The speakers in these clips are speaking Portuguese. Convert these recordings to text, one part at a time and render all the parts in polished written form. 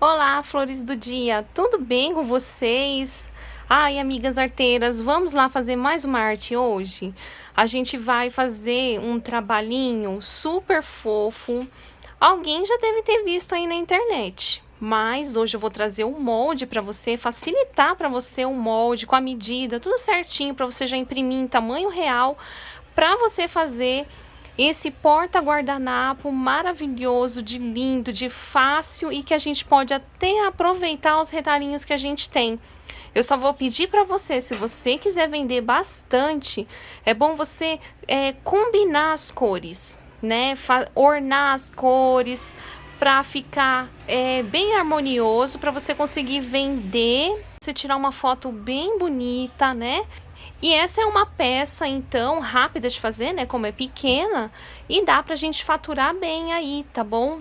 Olá, flores do dia, tudo bem com vocês? Ai, amigas arteiras, vamos lá fazer mais uma arte hoje? A gente vai fazer um trabalhinho super fofo. Alguém já deve ter visto aí na internet, mas hoje eu vou trazer um molde para você, facilitar para você o molde com a medida, tudo certinho para você já imprimir em tamanho real, para você fazer esse porta-guardanapo maravilhoso, de lindo, de fácil e que a gente pode até aproveitar os retalhinhos que a gente tem. Eu só vou pedir para você, se você quiser vender bastante, é bom você combinar as cores, né? Ornar as cores para ficar bem harmonioso, para você conseguir vender, você tirar uma foto bem bonita, né? E essa é uma peça, então, rápida de fazer, né? Como é pequena, e dá pra gente faturar bem aí, tá bom?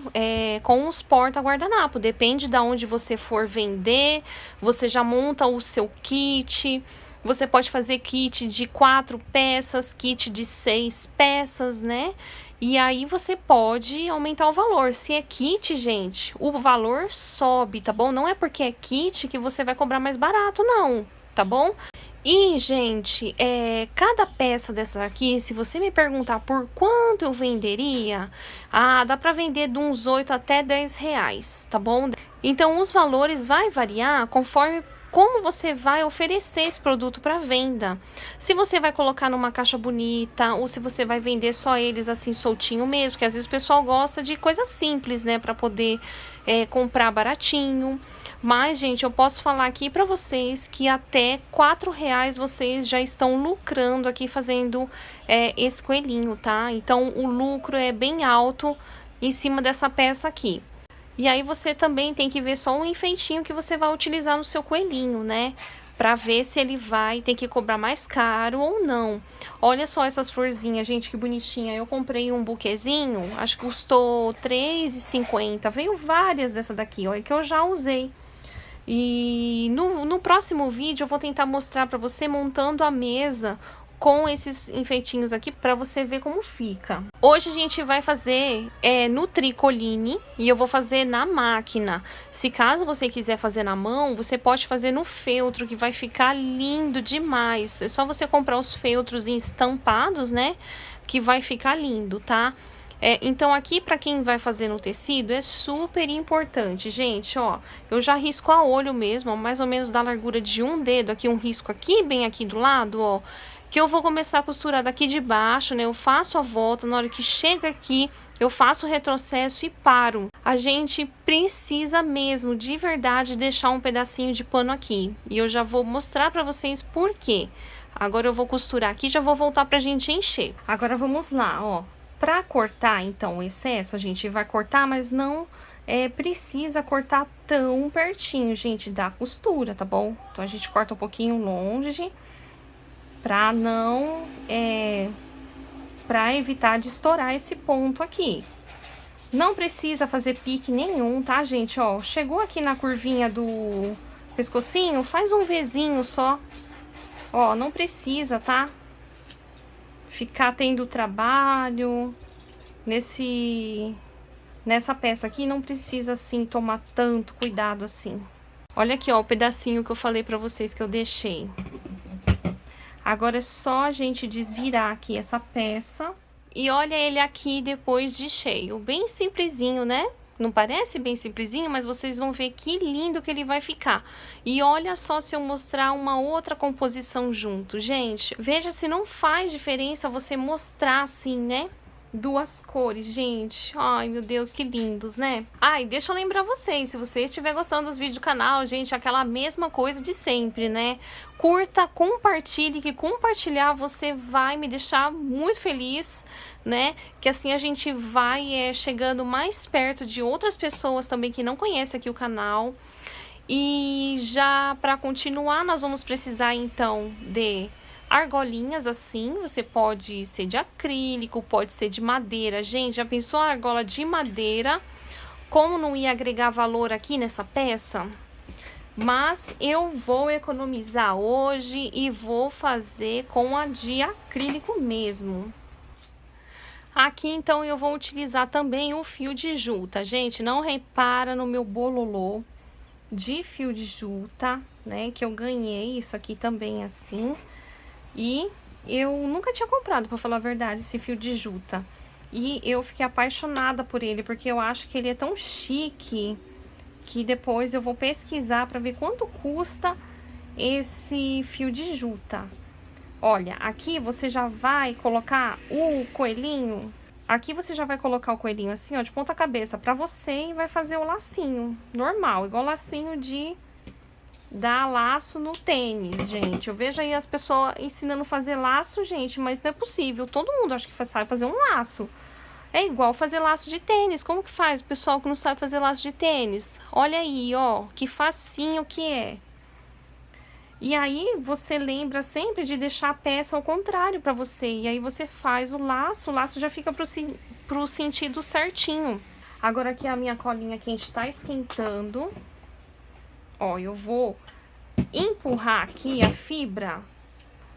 Com os porta-guardanapo. Depende de onde você for vender, você já monta o seu kit. Você pode fazer kit de 4 peças, kit de 6 peças, né? E aí você pode aumentar o valor. Se é kit, gente, o valor sobe, tá bom? Não é porque é kit que você vai cobrar mais barato, não, tá bom? E, gente, cada peça dessa aqui, se você me perguntar por quanto eu venderia, dá para vender de uns 8 até 10 reais, tá bom? Então, os valores vai variar conforme como você vai oferecer esse produto para venda. Se você vai colocar numa caixa bonita ou se você vai vender só eles assim soltinho mesmo, porque às vezes o pessoal gosta de coisas simples, né, para poder comprar baratinho. Mas, gente, eu posso falar aqui para vocês que até 4 reais vocês já estão lucrando aqui fazendo esse coelhinho, tá? Então, o lucro é bem alto em cima dessa peça aqui. E aí você também tem que ver só um enfeitinho que você vai utilizar no seu coelhinho, né? Pra ver se ele vai ter que cobrar mais caro ou não. Olha só essas florzinhas, gente, que bonitinha. Eu comprei um buquezinho, acho que custou R$3,50. Veio várias dessa daqui, olha, que eu já usei. E no próximo vídeo eu vou tentar mostrar para você montando a mesa com esses enfeitinhos aqui para você ver como fica. Hoje a gente vai fazer no tricoline e eu vou fazer na máquina. Se caso você quiser fazer na mão, você pode fazer no feltro, que vai ficar lindo demais. É só você comprar os feltros estampados, né? Que vai ficar lindo, tá? Então aqui para quem vai fazer no tecido é super importante, gente, ó, eu já risco a olho mesmo, ó, mais ou menos da largura de um dedo, aqui um risco aqui, bem aqui do lado, ó, que eu vou começar a costurar daqui de baixo, né, eu faço a volta, na hora que chega aqui, eu faço o retrocesso e paro. A gente precisa mesmo, de verdade, deixar um pedacinho de pano aqui, e eu já vou mostrar para vocês por quê. Agora eu vou costurar aqui, já vou voltar pra gente encher. Agora vamos lá, ó. Para cortar, então, o excesso, a gente vai cortar, mas não precisa cortar tão pertinho, gente, da costura, tá bom? Então, a gente corta um pouquinho longe, pra não... pra evitar de estourar esse ponto aqui. Não precisa fazer pique nenhum, tá, gente? Ó, chegou aqui na curvinha do pescocinho, faz um Vzinho só. Ó, não precisa, tá? Ficar tendo trabalho nessa peça aqui, não precisa assim tomar tanto cuidado assim. Olha aqui, ó, o pedacinho que eu falei pra vocês que eu deixei. Agora é só a gente desvirar aqui essa peça e olha ele aqui depois de cheio, bem simplesinho, né? Não parece bem simplesinho, mas vocês vão ver que lindo que ele vai ficar. E olha só se eu mostrar uma outra composição junto, gente. Veja se não faz diferença você mostrar assim, né? Duas cores, gente. Ai, meu Deus, que lindos, né? Ai, deixa eu lembrar vocês, se você estiver gostando dos vídeos do canal, gente, aquela mesma coisa de sempre, né? Curta, compartilhe, que compartilhar você vai me deixar muito feliz, né? Que assim a gente vai chegando mais perto de outras pessoas também que não conhecem aqui o canal. E já para continuar, nós vamos precisar então de argolinhas assim, você pode ser de acrílico, pode ser de madeira. Gente, já pensou a argola de madeira? Como não ia agregar valor aqui nessa peça? Mas eu vou economizar hoje e vou fazer com a de acrílico mesmo. Aqui, então, eu vou utilizar também o fio de juta. Gente, não repara no meu bololô de fio de juta, né? Que eu ganhei isso aqui também assim. E eu nunca tinha comprado, pra falar a verdade, esse fio de juta. E eu fiquei apaixonada por ele, porque eu acho que ele é tão chique que depois eu vou pesquisar pra ver quanto custa esse fio de juta. Olha, aqui você já vai colocar o coelhinho. Aqui você já vai colocar o coelhinho assim, ó, de ponta cabeça pra você e vai fazer o lacinho normal, igual lacinho de dar laço no tênis, gente. Eu vejo aí as pessoas ensinando a fazer laço, gente, mas não é possível. Todo mundo acha que sabe fazer um laço. É igual fazer laço de tênis. Como que faz o pessoal que não sabe fazer laço de tênis? Olha aí, ó, que facinho que é. E aí, você lembra sempre de deixar a peça ao contrário pra você. E aí, você faz o laço já fica pro sentido certinho. Agora, aqui a minha colinha quente tá esquentando. Ó, eu vou empurrar aqui a fibra.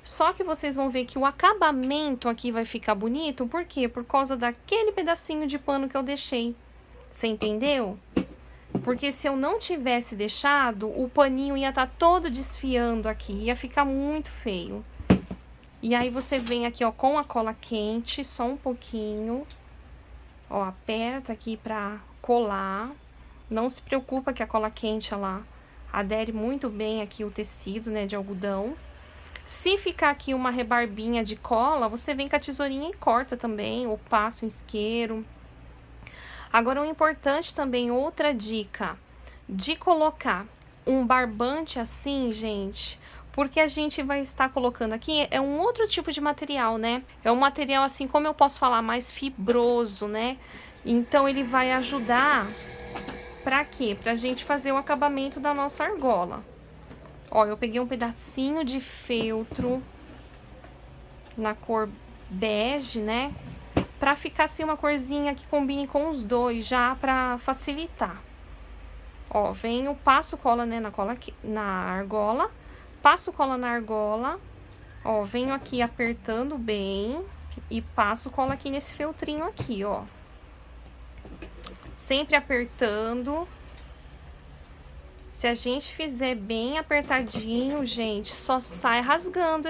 Só que vocês vão ver que o acabamento aqui vai ficar bonito. Por quê? Por causa daquele pedacinho de pano que eu deixei. Você entendeu? Porque se eu não tivesse deixado, o paninho ia estar todo desfiando aqui, ia ficar muito feio. E aí você vem aqui, ó, com a cola quente, só um pouquinho. Ó, aperta aqui pra colar. Não se preocupa que a cola quente, ela adere muito bem aqui o tecido, né, de algodão. Se ficar aqui uma rebarbinha de cola, você vem com a tesourinha e corta também, ou passa um isqueiro. Agora, o importante também, outra dica, de colocar um barbante assim, gente, porque a gente vai estar colocando aqui, é um outro tipo de material, né? É um material assim, como eu posso falar, mais fibroso, né? Então, ele vai ajudar pra quê? Pra gente fazer o acabamento da nossa argola. Ó, eu peguei um pedacinho de feltro na cor bege, né? Pra ficar assim uma corzinha que combine com os dois, já pra facilitar. Ó, venho, passo cola, né, na argola, passo cola na argola, ó, venho aqui apertando bem e passo cola aqui nesse feltrinho aqui, ó. Sempre apertando. Se a gente fizer bem apertadinho, gente, só sai rasgando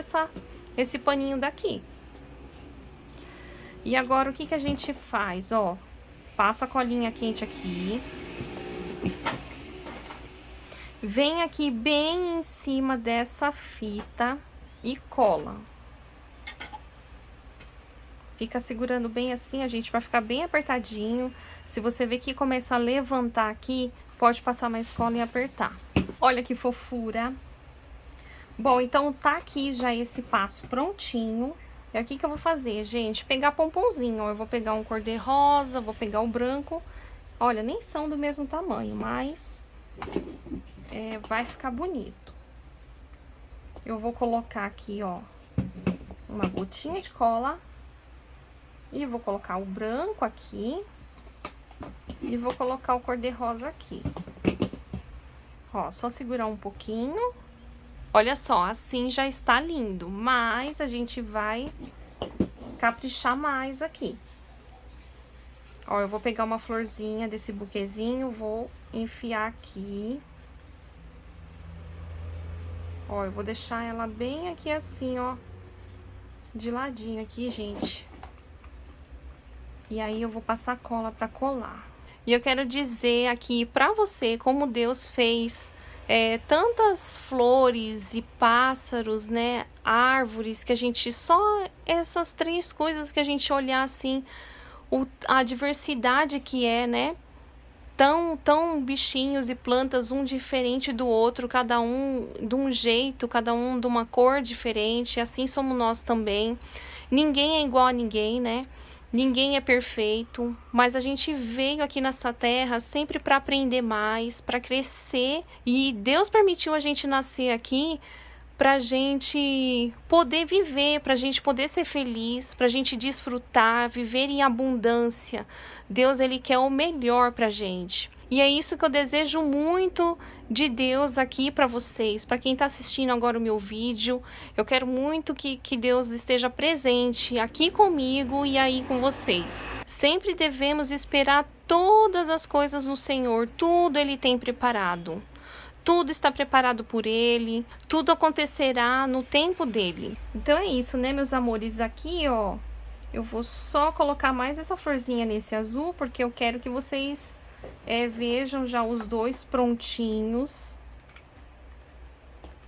esse paninho daqui. E agora, o que que a gente faz, ó? Passa a colinha quente aqui. Vem aqui bem em cima dessa fita e cola. Fica segurando bem assim, a gente vai ficar bem apertadinho. Se você ver que começa a levantar aqui, pode passar mais cola e apertar. Olha que fofura. Bom, então tá aqui já esse passo prontinho. E aqui que eu vou fazer, gente, pegar pomponzinho, ó, eu vou pegar um cor-de-rosa, vou pegar o branco. Olha, nem são do mesmo tamanho, mas vai ficar bonito. Eu vou colocar aqui, ó, uma gotinha de cola. E vou colocar o branco aqui. E vou colocar o cor-de-rosa aqui. Ó, só segurar um pouquinho. Olha só, assim já está lindo, mas a gente vai caprichar mais aqui. Ó, eu vou pegar uma florzinha desse buquezinho, vou enfiar aqui. Ó, eu vou deixar ela bem aqui assim, ó, de ladinho aqui, gente. E aí eu vou passar cola pra colar. E eu quero dizer aqui pra você como Deus fez tantas flores e pássaros, né, árvores, que a gente só essas três coisas que a gente olhar assim, a diversidade que é, né, tão bichinhos e plantas um diferente do outro, cada um de um jeito, cada um de uma cor diferente, assim somos nós também. Ninguém é igual a ninguém, né? Ninguém é perfeito, mas a gente veio aqui nessa terra sempre para aprender mais, para crescer, e Deus permitiu a gente nascer aqui pra gente poder viver, pra gente poder ser feliz, pra gente desfrutar, viver em abundância. Deus, ele quer o melhor pra gente. E é isso que eu desejo muito de Deus aqui para vocês, para quem está assistindo agora o meu vídeo. Eu quero muito que Deus esteja presente aqui comigo e aí com vocês. Sempre devemos esperar todas as coisas no Senhor, tudo Ele tem preparado. Tudo está preparado por Ele, tudo acontecerá no tempo dele. Então é isso, né, meus amores? Aqui, ó, eu vou só colocar mais essa florzinha nesse azul, porque eu quero que vocês vejam já os dois prontinhos.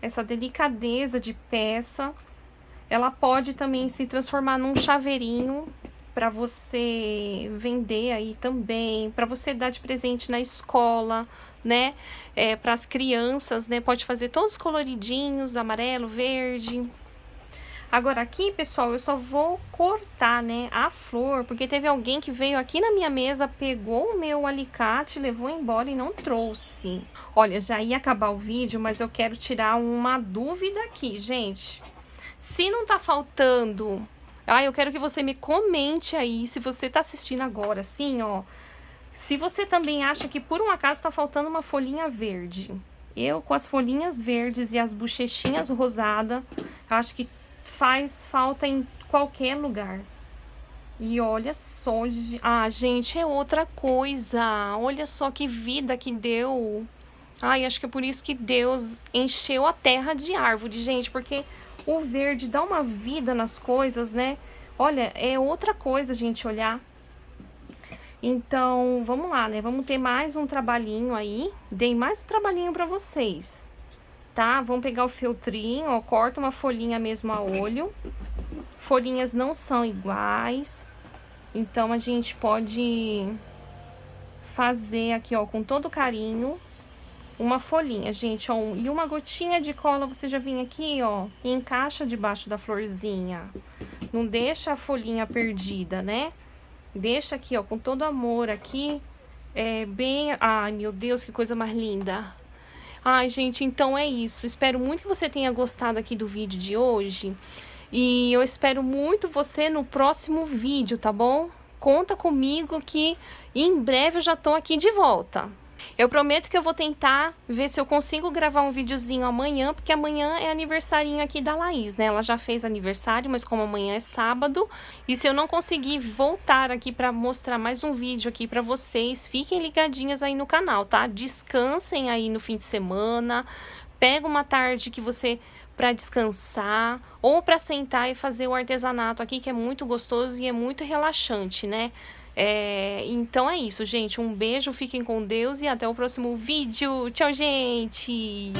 Essa delicadeza de peça. Ela pode também se transformar num chaveirinho para você vender aí também, para você dar de presente na escola, né? Para as crianças, né? Pode fazer todos coloridinhos, amarelo, verde. Agora aqui, pessoal, eu só vou cortar, né, a flor, porque teve alguém que veio aqui na minha mesa, pegou o meu alicate, levou embora e não trouxe. Olha, já ia acabar o vídeo, mas eu quero tirar uma dúvida aqui, gente. Se não tá faltando... eu quero que você me comente aí, se você tá assistindo agora, assim, ó. Se você também acha que por um acaso tá faltando uma folhinha verde. Eu, com as folhinhas verdes e as bochechinhas rosadas, acho que faz falta em qualquer lugar. E olha só, gente, é outra coisa. Olha só que vida que deu. Acho que é por isso que Deus encheu a terra de árvore, gente, porque o verde dá uma vida nas coisas, né? Olha, é outra coisa a gente olhar. Então, vamos lá, né? Vamos ter mais um trabalhinho aí. Dei mais um trabalhinho pra vocês, tá? Vamos pegar o feltrinho, ó, corta uma folhinha mesmo a olho. Folhinhas não são iguais, então a gente pode fazer aqui, ó, com todo carinho, uma folhinha, gente, ó, e uma gotinha de cola, você já vem aqui, ó, e encaixa debaixo da florzinha. Não deixa a folhinha perdida, né? Deixa aqui, ó, com todo amor aqui, bem... Ai, meu Deus, que coisa mais linda! Ai, gente, então é isso. Espero muito que você tenha gostado aqui do vídeo de hoje. E eu espero muito você no próximo vídeo, tá bom? Conta comigo que em breve eu já tô aqui de volta. Eu prometo que eu vou tentar ver se eu consigo gravar um videozinho amanhã, porque amanhã é aniversarinho aqui da Laís, né? Ela já fez aniversário, mas como amanhã é sábado, e se eu não conseguir voltar aqui pra mostrar mais um vídeo aqui pra vocês, fiquem ligadinhas aí no canal, tá? Descansem aí no fim de semana, pega uma tarde que você... para descansar ou para sentar e fazer o artesanato aqui, que é muito gostoso e é muito relaxante, né? Então é isso, gente. Um beijo, fiquem com Deus e até o próximo vídeo. Tchau, gente!